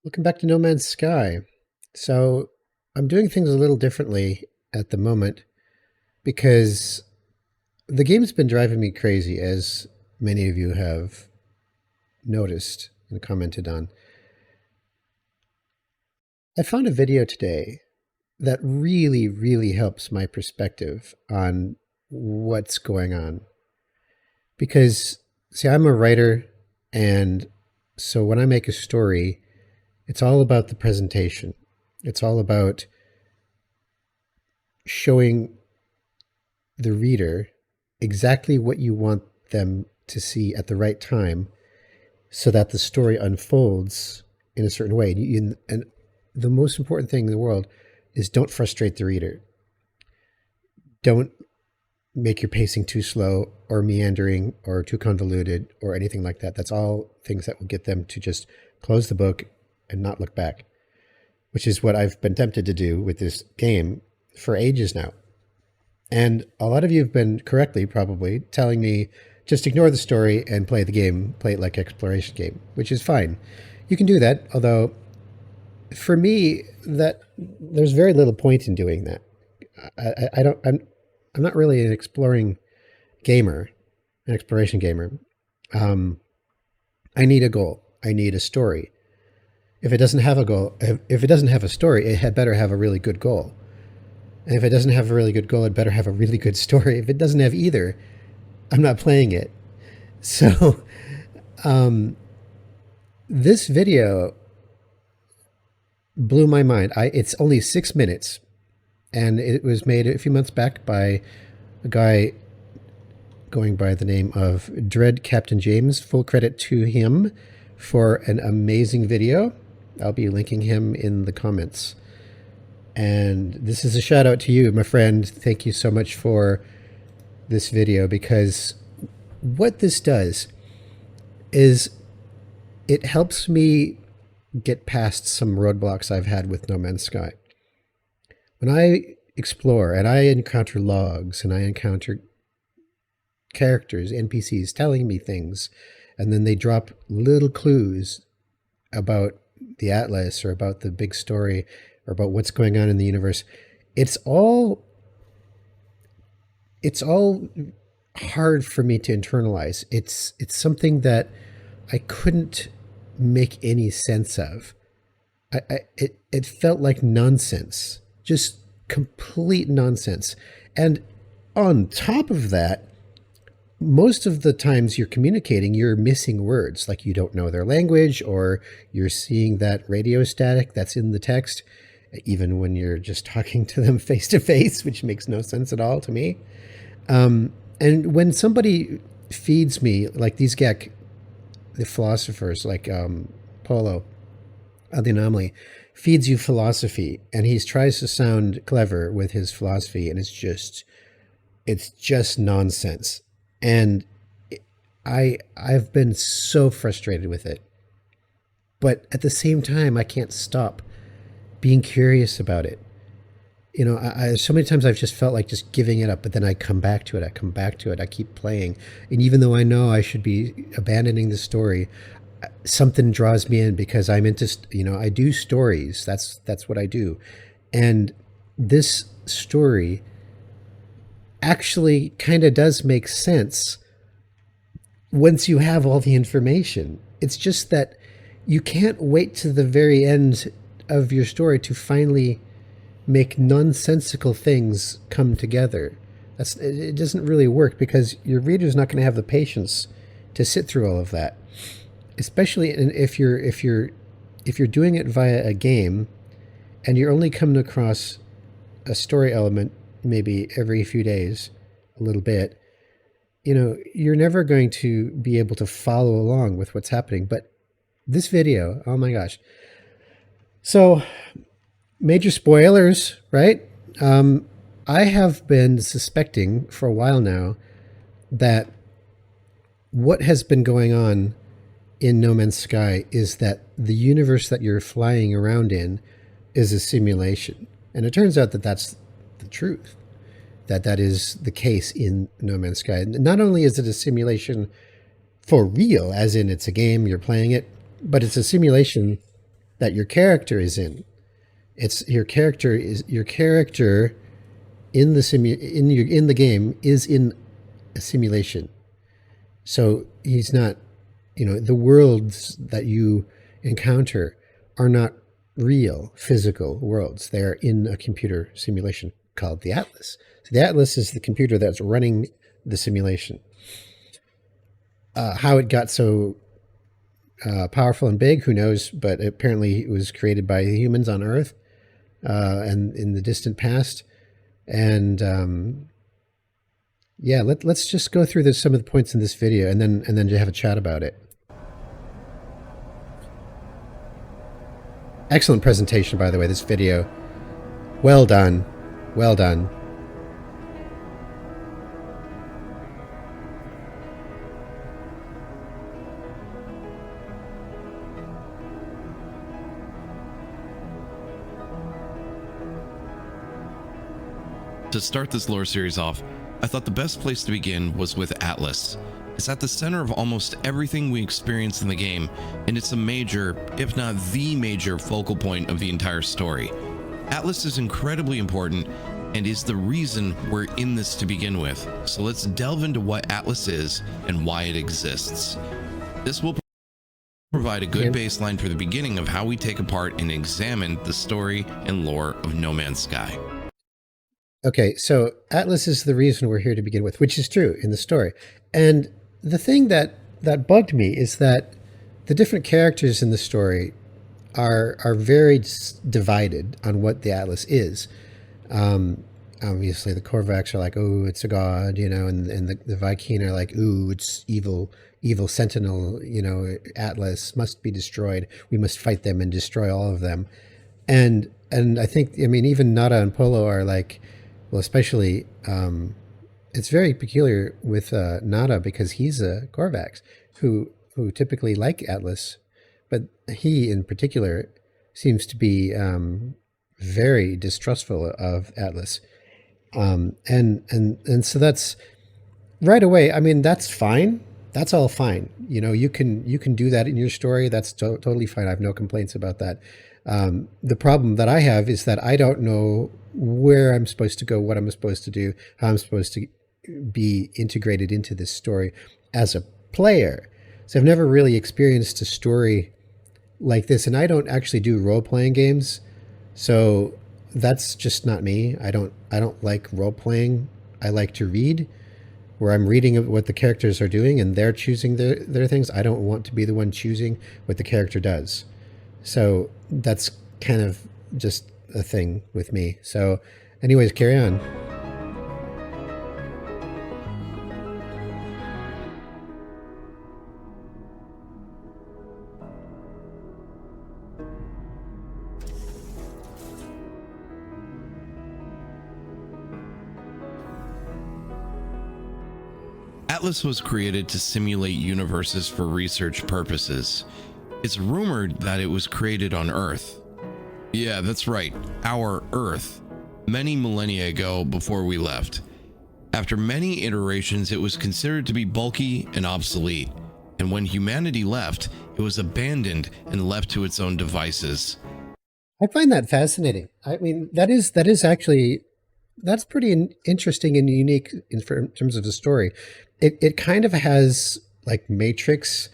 Welcome back to No Man's Sky. So, I'm doing things a little differently at the moment because the game's been driving me crazy, as many of you have noticed and commented on. I found a video today that really, really helps my perspective on what's going on. Because, see, I'm a writer, and so when I make a story, it's all about the presentation. It's all about showing the reader exactly what you want them to see at the right time so that the story unfolds in a certain way. And the most important thing in the world is don't frustrate the reader. Don't make your pacing too slow or meandering or too convoluted or anything like that. That's all things that will get them to just close the book and not look back, which is what I've been tempted to do with this game for ages now. And a lot of you have been correctly probably telling me just ignore the story and play the game, play it like exploration game, which is fine. You can do that, although for me that there's very little point in doing that. I don't I'm not really an exploring gamer, an exploration gamer. Um, I need a goal. I need a story. If it doesn't have a goal, if it doesn't have a story, it had better have a really good goal. And if it doesn't have a really good goal, it better have a really good story. If it doesn't have either, I'm not playing it. So, um, this video blew my mind. It's only 6 minutes, and it was made a few months back by a guy going by the name of Dread Captain James. Full credit to him for an amazing video. I'll be linking him in the comments. And this is a shout out to you, my friend. Thank you so much for this video, because what this does is it helps me get past some roadblocks I've had with No Man's Sky. When I explore and I encounter logs and I encounter characters, NPCs telling me things, and then they drop little clues about the Atlas or about the big story or about what's going on in the universe, it's all hard for me to internalize. It's something that I couldn't make any sense of. It felt like nonsense, just complete nonsense. And on top of that, most of the times you're communicating, you're missing words, like you don't know their language, or you're seeing that radio static that's in the text, even when you're just talking to them face to face, which makes no sense at all to me. And when somebody feeds me, like these Gek, the philosophers, like Paulo the Anomaly, feeds you philosophy, and he tries to sound clever with his philosophy, and it's just nonsense. And I've been so frustrated with it. But at the same time, I can't stop being curious about it. You know, so many times I've just felt like just giving it up, but then I come back to it. I come back to it. I keep playing. And even though I know I should be abandoning the story, something draws me in because I'm into, I do stories. That's what I do. And this story actually kind of does make sense once you have all the information. It's just that you can't wait to the very end of your story to finally make nonsensical things come together. It doesn't really work, because your reader's not going to have the patience to sit through all of that. Especially if you're doing it via a game, and you're only coming across a story element maybe every few days, a little bit, you're never going to be able to follow along with what's happening. But this video, oh my gosh. So, major spoilers, right? I have been suspecting for a while now that what has been going on in No Man's Sky is that the universe that you're flying around in is a simulation. And it turns out that that's the truth, that is the case in No Man's Sky. Not only is it a simulation for real, as in it's a game, you're playing it, but it's a simulation that your character is in. It's your character in the in the game is in a simulation. So he's not, the worlds that you encounter are not real physical worlds. They're in a computer simulation called the Atlas. So the Atlas is the computer that's running the simulation. How it got so powerful and big, who knows? But apparently it was created by humans on Earth and in the distant past. And yeah, let's just go through some of the points in this video, and then have a chat about it. Excellent presentation, by the way, this video. Well done. Well done. To start this lore series off, I thought the best place to begin was with Atlas. It's at the center of almost everything we experience in the game, and it's a major, if not the major, focal point of the entire story. Atlas is incredibly important and is the reason we're in this to begin with, so let's delve into what Atlas is and why it exists. This will provide a good baseline for the beginning of how we take apart and examine the story and lore of No Man's Sky. Okay, so Atlas is the reason we're here to begin with, which is true in the story. And the thing that bugged me is that the different characters in the story are very divided on what the Atlas is. Obviously, the Korvax are like, oh, it's a god, and the Vy'keen are like, ooh, it's evil sentinel, Atlas must be destroyed. We must fight them and destroy all of them. And I think, even Nada and Polo are like, well, especially, it's very peculiar with Nada because he's a Korvax who typically like Atlas, but he in particular seems to be very distrustful of Atlas, and so that's right away. That's fine. That's all fine. You can do that in your story. That's totally fine. I have no complaints about that. The problem that I have is that I don't know where I'm supposed to go, what I'm supposed to do, how I'm supposed to be integrated into this story as a player. So I've never really experienced a story like this, and I don't actually do role-playing games, so that's just not me. I don't like role-playing. I like to read, where I'm reading what the characters are doing and they're choosing their things. I don't want to be the one choosing what the character does. So that's kind of just a thing with me. So anyways, carry on. Atlas was created to simulate universes for research purposes. It's rumored that it was created on Earth. Yeah, that's right, our Earth, many millennia ago before we left. After many iterations, it was considered to be bulky and obsolete, and when humanity left, it was abandoned and left to its own devices. I find that fascinating. That is actually, that's pretty interesting and unique in terms of the story. It kind of has like Matrix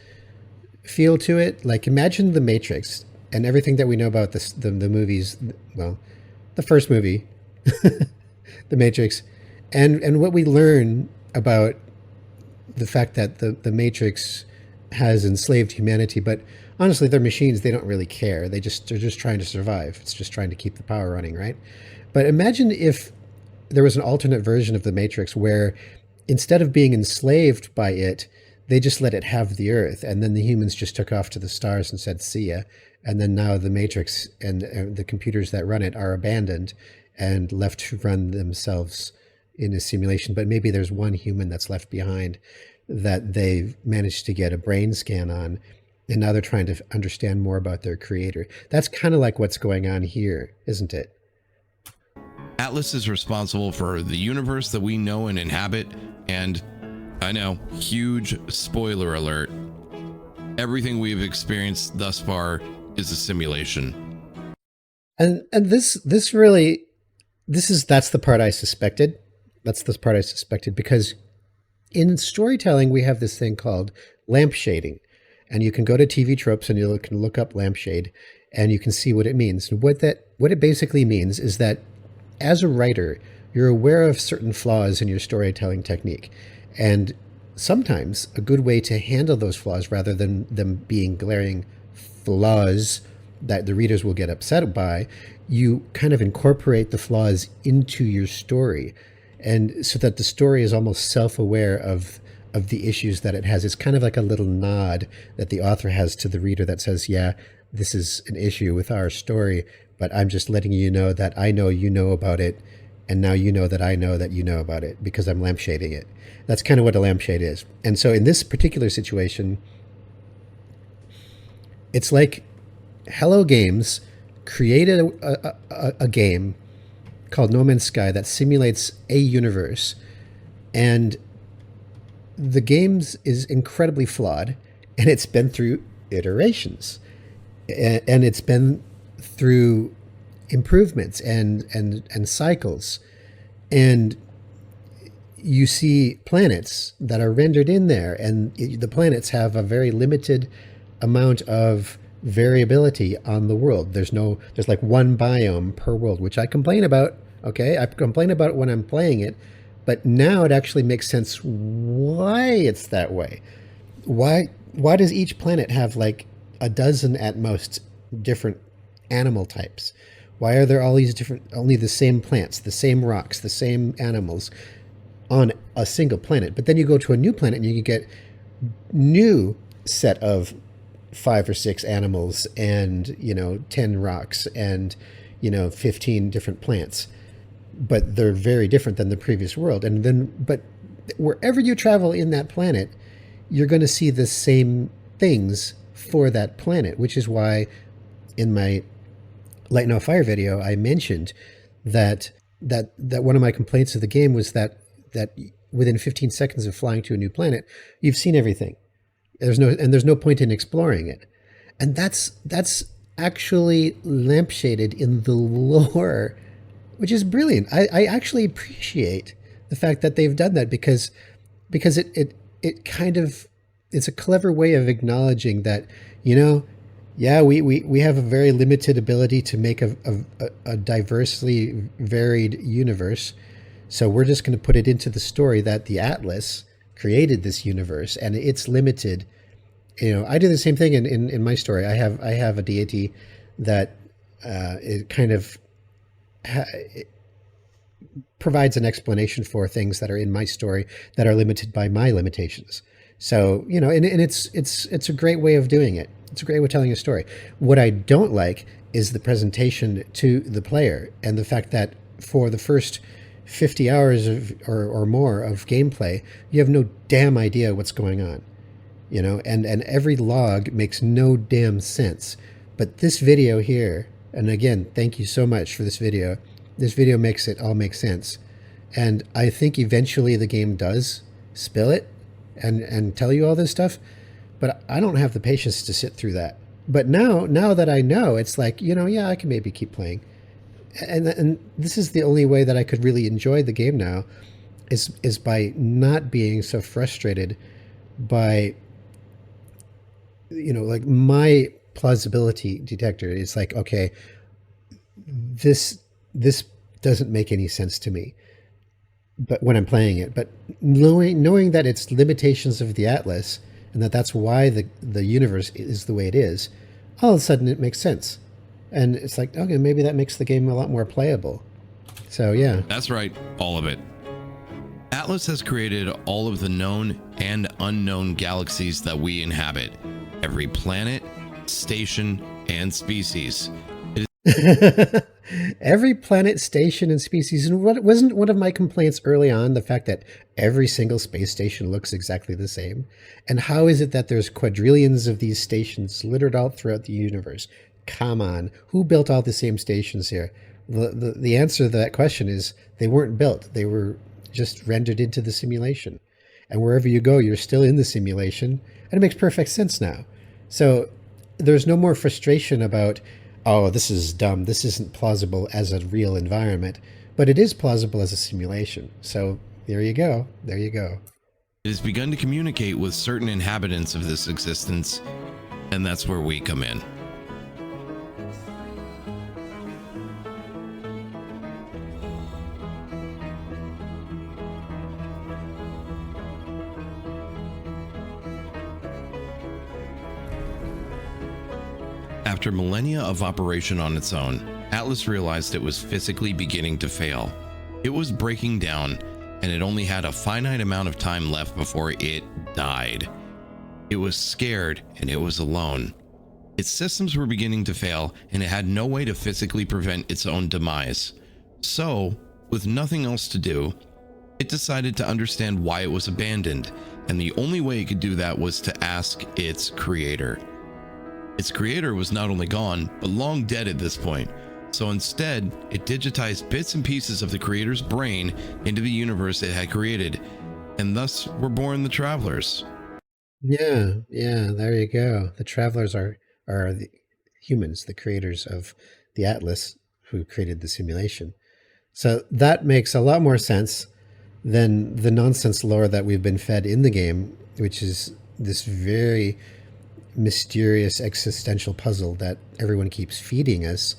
feel to it. Like imagine the Matrix and everything that we know about the movies. Well, the first movie, the Matrix, and what we learn about the fact that the Matrix has enslaved humanity. But honestly, they're machines. They don't really care. They're just trying to survive. It's just trying to keep the power running, right? But imagine if there was an alternate version of the Matrix where instead of being enslaved by it, they just let it have the Earth, and then the humans just took off to the stars and said, see ya. And then now the Matrix and the computers that run it are abandoned and left to run themselves in a simulation. But maybe there's one human that's left behind that they've managed to get a brain scan on, and now they're trying to understand more about their creator. That's kind of like what's going on here, isn't it? Atlas is responsible for the universe that we know and inhabit, and I know, huge spoiler alert, everything we've experienced thus far is a simulation. And that's the part I suspected. That's the part I suspected because in storytelling we have this thing called lampshading, and you can go to TV tropes and you can look up lampshade, and you can see what it means. And what it basically means is that as a writer, you're aware of certain flaws in your storytelling technique, and sometimes a good way to handle those flaws, rather than them being glaring flaws that the readers will get upset by, you kind of incorporate the flaws into your story, and so that the story is almost self-aware of the issues that it has. It's kind of like a little nod that the author has to the reader that says, yeah, this is an issue with our story, but I'm just letting you know that I know you know about it, and now you know that I know that you know about it because I'm lampshading it. That's kind of what a lampshade is. And so in this particular situation, it's like Hello Games created a game called No Man's Sky that simulates a universe, and the games is incredibly flawed, and it's been through iterations, and it's been through improvements and cycles, and you see planets that are rendered in there, and the planets have a very limited amount of variability on the world. There's like one biome per world, which I complain about. Okay, I complain about it when I'm playing it, but now it actually makes sense why it's that way. Why does each planet have like a dozen at most different animal types? Why are there all these different, only the same plants, the same rocks, the same animals on a single planet? But then you go to a new planet and you get new set of 5 or 6 animals and 10 rocks and 15 different plants, but they're very different than the previous world. And then, but wherever you travel in that planet, you're going to see the same things for that planet, which is why in my Light No Fire video I mentioned that one of my complaints of the game was that within 15 seconds of flying to a new planet, you've seen everything. There's no point in exploring it. And that's actually lampshaded in the lore, which is brilliant. I actually appreciate the fact that they've done that because it kind of, it's a clever way of acknowledging that, yeah, we have a very limited ability to make a diversely varied universe. So we're just going to put it into the story that the Atlas created this universe, and it's limited. I do the same thing in my story. I have a deity that it kind of it provides an explanation for things that are in my story that are limited by my limitations. So and it's a great way of doing it. It's a great way of telling a story. What I don't like is the presentation to the player, and the fact that for the first 50 hours or more of gameplay, you have no damn idea what's going on, and every log makes no damn sense. But this video here, and again, thank you so much for this video. This video makes it all make sense. And I think eventually the game does spill it and tell you all this stuff, but I don't have the patience to sit through that. But now that I know, it's like, yeah, I can maybe keep playing. And this is the only way that I could really enjoy the game now, is by not being so frustrated by, like my plausibility detector is like, okay, this doesn't make any sense to me, but when I'm playing it, but knowing that it's limitations of the Atlas and that's why the universe is the way it is, all of a sudden it makes sense. And it's like, okay, maybe that makes the game a lot more playable. So, yeah. That's right, all of it. Atlas has created all of the known and unknown galaxies that we inhabit. Every planet, station, and species. Every planet, station, and species. And what wasn't one of my complaints early on the fact that every single space station looks exactly the same? And how is it that there's quadrillions of these stations littered out throughout the universe? Come on, who built all the same stations here? The answer to that question is they weren't built. They were just rendered into the simulation. And wherever you go, you're still in the simulation. And it makes perfect sense now. So there's no more frustration about, oh, this is dumb, this isn't plausible as a real environment, but it is plausible as a simulation. So there you go. There you go. It has begun to communicate with certain inhabitants of this existence, and that's where we come in. After millennia of operation on its own, Atlas realized it was physically beginning to fail. It was breaking down, and it only had a finite amount of time left before it died. It was scared, and it was alone. Its systems were beginning to fail, and it had no way to physically prevent its own demise. So, with nothing else to do, it decided to understand why it was abandoned, and the only way it could do that was to ask its creator. Its creator was not only gone, but long dead at this point. So instead, it digitized bits and pieces of the creator's brain into the universe it had created, and thus were born the Travelers. Yeah, there you go. The Travelers are the humans, the creators of the Atlas, who created the simulation. So that makes a lot more sense than the nonsense lore that we've been fed in the game, which is this very mysterious existential puzzle that everyone keeps feeding us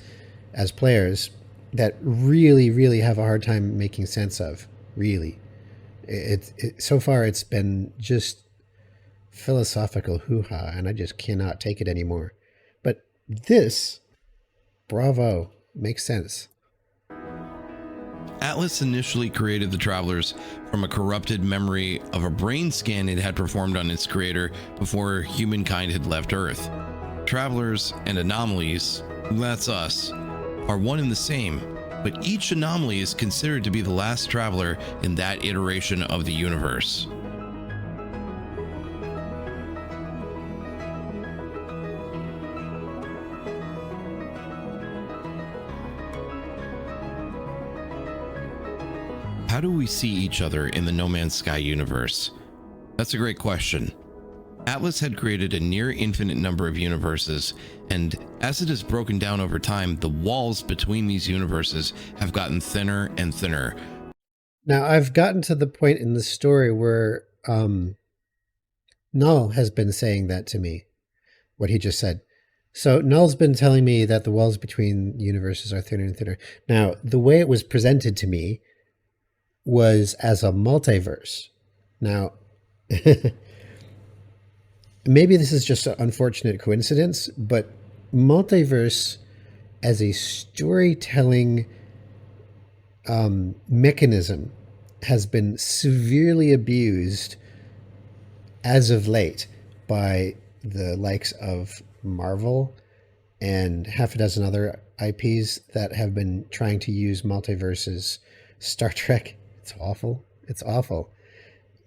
as players that really have a hard time making sense of. Really, so far it's been just philosophical hoo-ha, and I just cannot take it anymore. But this, bravo, makes sense. Atlas initially created the Travelers from a corrupted memory of a brain scan it had performed on its creator before humankind had left Earth. Travelers and anomalies, that's us, are one and the same, but each anomaly is considered to be the last Traveler in that iteration of the universe. How do we see each other in the No Man's Sky universe? That's a great question. Atlas had created a near infinite number of universes, and as it has broken down over time, the walls between these universes have gotten thinner and thinner. Now, I've gotten to the point in the story where Null has been saying that to me, what he just said. So Null's been telling me that the walls between universes are thinner and thinner. Now, the way it was presented to me was as a multiverse. Now, maybe this is just an unfortunate coincidence, but multiverse as a storytelling mechanism has been severely abused as of late by the likes of Marvel and half a dozen other IPs that have been trying to use multiverses. Star Trek, it's awful. It's awful.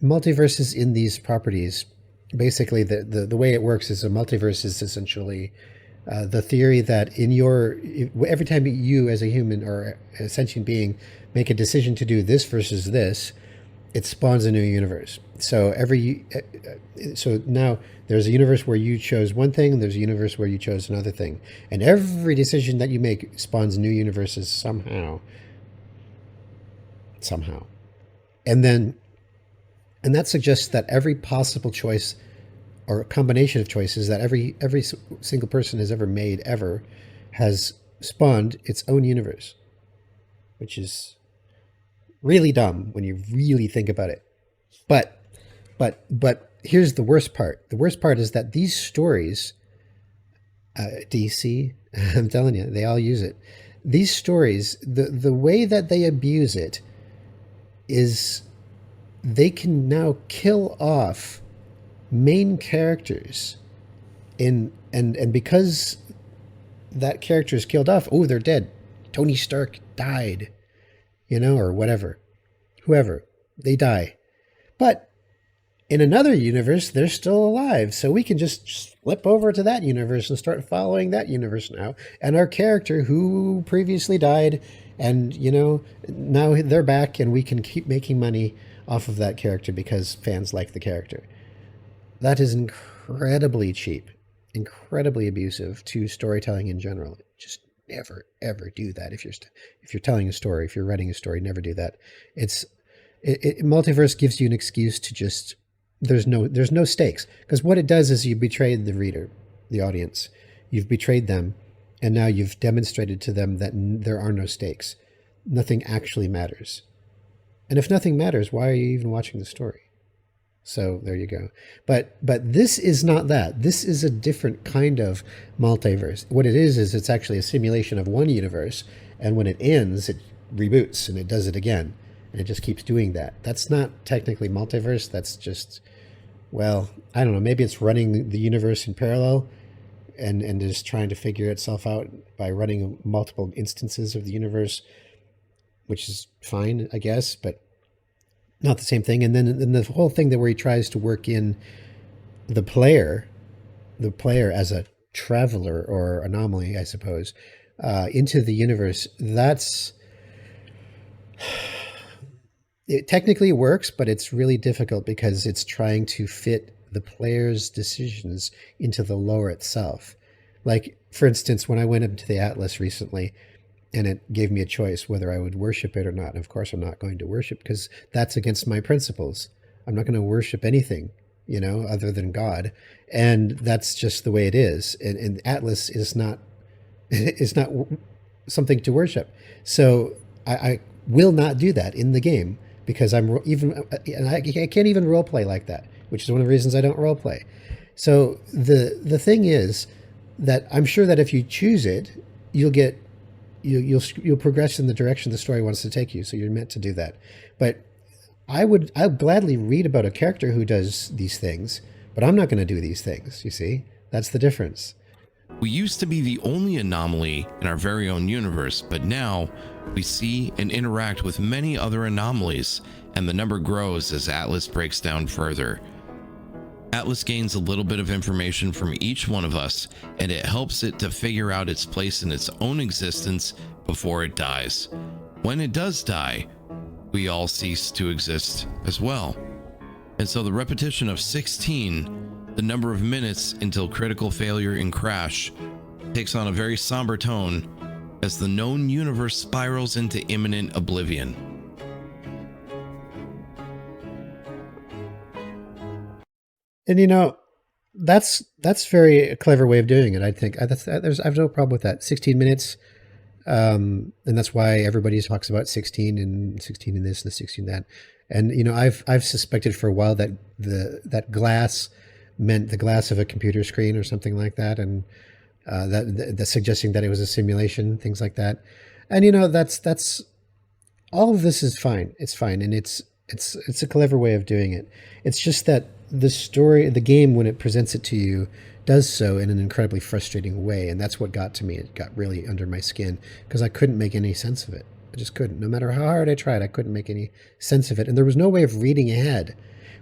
Multiverses in these properties, basically the way it works is a multiverse is essentially the theory that every time you as a human or a sentient being make a decision to do this versus this, it spawns a new universe. So so now there's a universe where you chose one thing, and there's a universe where you chose another thing, and every decision that you make spawns new universes somehow. And that suggests that every possible choice or a combination of choices that every single person has ever made ever has spawned its own universe, which is really dumb when you really think about it. But here's the worst part. The worst part is that these stories, DC, I'm telling you, they all use it. These stories, the way that they abuse it is they can now kill off main characters and because that character is killed off, oh, they're dead. Tony Stark died, or whatever. Whoever, they die. But in another universe, they're still alive. So we can just flip over to that universe and start following that universe now. And our character who previously died and, now they're back and we can keep making money off of that character because fans like the character. That is incredibly cheap. incredibly abusive to storytelling in general. Just never ever do that. If you're telling a story, if you're writing a story, never do that. It's Multiverse gives you an excuse to just there's no stakes, because what it does is you betrayed the reader, the audience. You've betrayed them, and now you've demonstrated to them that there are no stakes. Nothing actually matters. And if nothing matters, why are you even watching the story? So there you go. But this is not that. This is a different kind of multiverse. What it is it's actually a simulation of one universe, and when it ends, it reboots and it does it again, and it just keeps doing that. That's not technically multiverse. That's just, well, I don't know. Maybe it's running the universe in parallel and is trying to figure itself out by running multiple instances of the universe, which is fine, I guess, but not the same thing. And then the whole thing that where he tries to work in the player as a traveler or anomaly, I suppose, into the universe. It technically works, but it's really difficult because it's trying to fit the player's decisions into the lore itself. Like, for instance, when I went into the Atlas recently, and it gave me a choice whether I would worship it or not. And of course, I'm not going to worship, because that's against my principles. I'm not going to worship anything, other than God. And that's just the way it is. And Atlas is not something to worship. So I will not do that in the game, because I can't even role play like that, which is one of the reasons I don't role play. So the thing is that I'm sure that if you choose it, you'll progress in the direction the story wants to take you. So you're meant to do that. But I'll gladly read about a character who does these things, but I'm not going to do these things. You see, that's the difference. We used to be the only anomaly in our very own universe, but now we see and interact with many other anomalies, and the number grows as Atlas breaks down further. Atlas gains a little bit of information from each one of us, and it helps it to figure out its place in its own existence before it dies. When it does die, we all cease to exist as well. And so the repetition of 16, the number of minutes until critical failure and crash, takes on a very somber tone as the known universe spirals into imminent oblivion. And that's very a clever way of doing it. I think I have no problem with that. 16 minutes, and that's why everybody talks about 16 and 16 in this and 16 that. And I've suspected for a while that that glass meant the glass of a computer screen or something like that, and that suggesting that it was a simulation, things like that. And that's all of this is fine. It's fine, and it's a clever way of doing it. It's just that the game, when it presents it to you, does so in an incredibly frustrating way, and that's what got to me. It got really under my skin because I couldn't make any sense of it. I just couldn't. No matter how hard I tried, I couldn't make any sense of it, and there was no way of reading ahead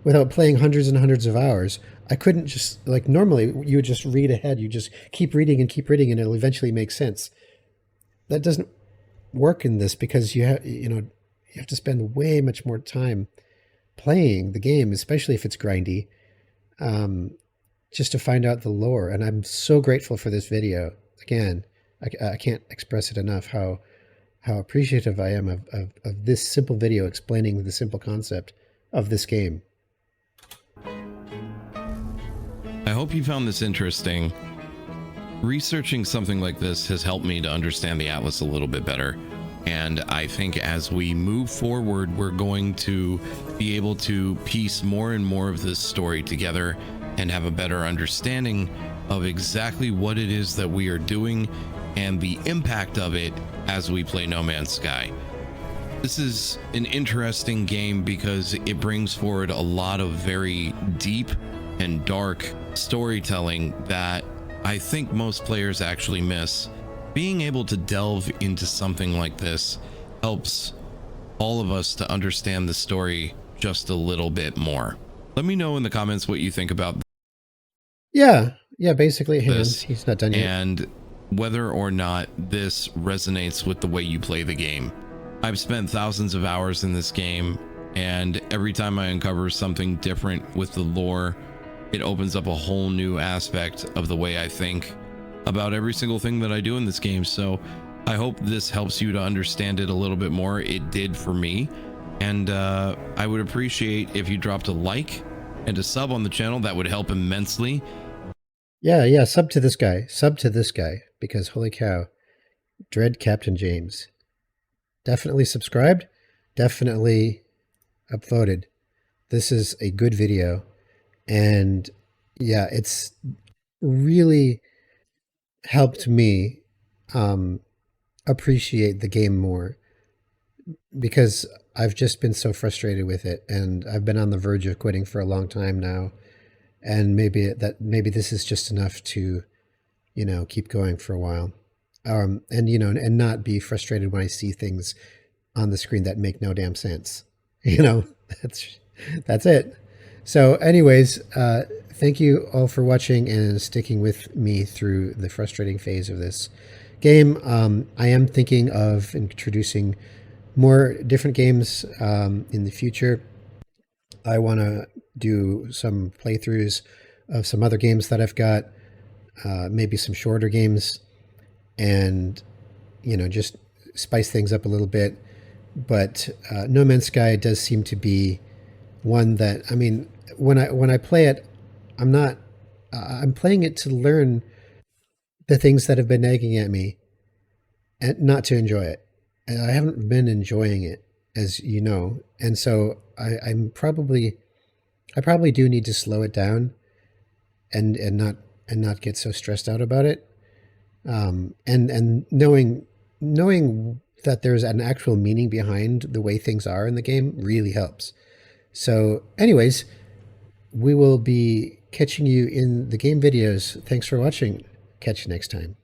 without playing hundreds and hundreds of hours. I couldn't just, like, normally you would just read ahead. You just keep reading, and it'll eventually make sense. That doesn't work in this, because you have to spend way much more time playing the game, especially if it's grindy, just to find out the lore. And I'm so grateful for this video. Again, I can't express it enough how appreciative I am of this simple video explaining the simple concept of this game. I hope you found this interesting. Researching something like this has helped me to understand the Atlas a little bit better. And I think as we move forward, we're going to be able to piece more and more of this story together and have a better understanding of exactly what it is that we are doing and the impact of it as we play No Man's Sky. This is an interesting game because it brings forward a lot of very deep and dark storytelling that I think most players actually miss. Being able to delve into something like this helps all of us to understand the story just a little bit more. Let me know in the comments what you think about Yeah, basically he's not done yet. And whether or not this resonates with the way you play the game. I've spent thousands of hours in this game, and every time I uncover something different with the lore it opens up a whole new aspect of the way I think about every single thing that I do in this game. So I hope this helps you to understand it a little bit more. It did for me. And I would appreciate if you dropped a like and a sub on the channel. That would help immensely. Yeah, sub to this guy, because holy cow, Dread Captain James. Definitely subscribed, definitely upvoted. This is a good video, and yeah, it's really helped me appreciate the game more, because I've just been so frustrated with it, and I've been on the verge of quitting for a long time now. And maybe this is just enough to, keep going for a while, and not be frustrated when I see things on the screen that make no damn sense. That's it. So, anyways, thank you all for watching and sticking with me through the frustrating phase of this game. I am thinking of introducing more different games in the future. I want to do some playthroughs of some other games that I've got, maybe some shorter games, and just spice things up a little bit. But No Man's Sky does seem to be one that, I mean, when I play it, I'm playing it to learn the things that have been nagging at me, and not to enjoy it. And I haven't been enjoying it, as you know, and so I probably do need to slow it down and not get so stressed out about it. And knowing that there's an actual meaning behind the way things are in the game really helps. So anyways, we will be catching you in the game videos. Thanks for watching. Catch you next time.